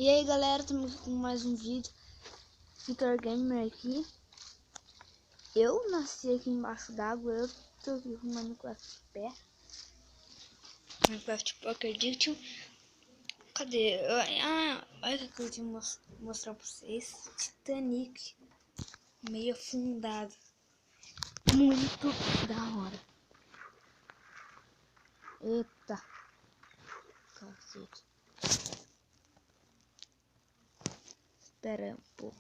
E aí galera, estamos com mais um vídeo. Vitor Gamer aqui. Eu nasci aqui embaixo d'água. Eu tô aqui com o Minecraft de pé. Minecraft Pocket Edition. Cadê? Olha que eu tinha mostrar pra vocês. Titanic. Meio afundado. Muito da hora. Eita. Cacete. Espera um pouco.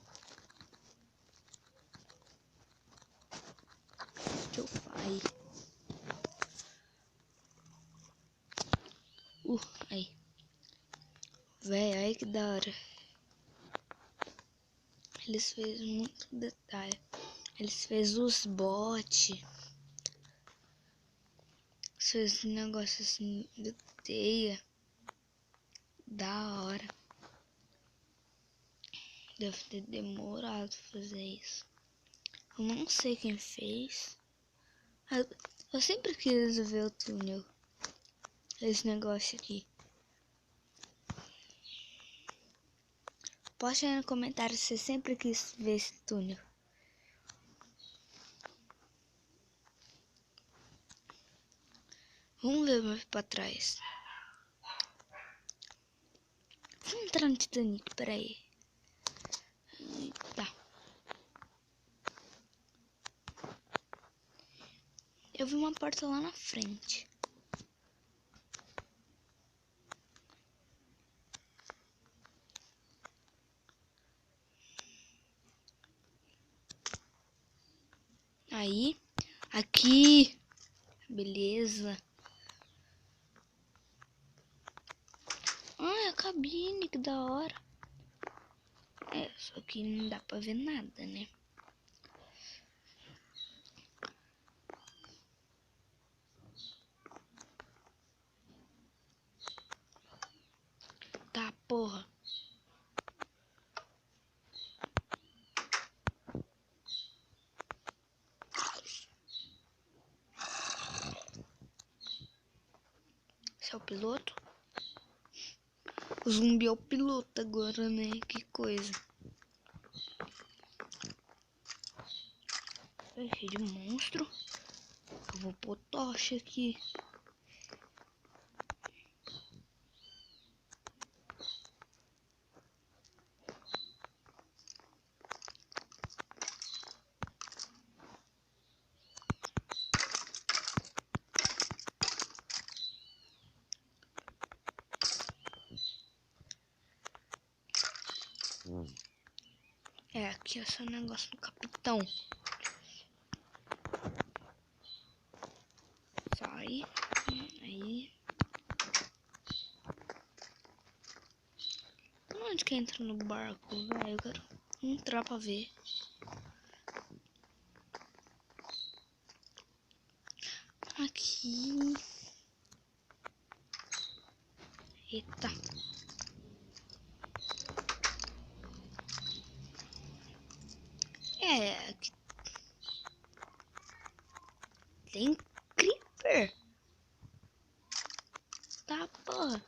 Deixa eu aí. Aí. Véi, aí que da hora. Eles fez muito detalhe. Eles fez os bots. Eles fez um negócio assim de teia. Da hora. Deve ter demorado fazer isso. Eu não sei quem fez. Eu sempre quis ver o túnel. Esse negócio aqui. Poste aí no comentário se você sempre quis ver esse túnel. Vamos ver mais pra trás. Vamos entrar no Titanic, peraí. Tá. Eu vi uma porta lá na frente. Aí, aqui, beleza. É a cabine, que da hora. Só que não dá pra ver nada, né? Tá, porra. Esse é o piloto? O zumbi é o piloto agora, né? Que coisa. É cheio de monstro. Eu vou pôr tocha aqui. Aqui é só o negócio do capitão. Sai. Aí. Onde que entra no barco, velho? Eu quero entrar pra ver. Aqui. Eita. Aqui tem creeper. Tá, porra.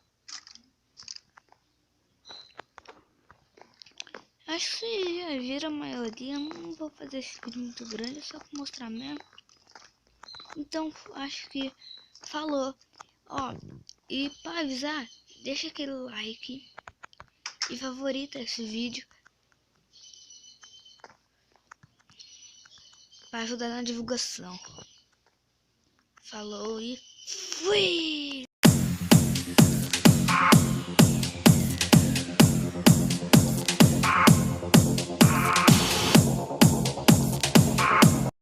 Acho que já vira a maioria. Eu não vou fazer esse vídeo muito grande, só pra mostrar mesmo. Então, acho que falou. Ó, e pra avisar, deixa aquele like e favorita esse vídeo para ajudar na divulgação. Falou e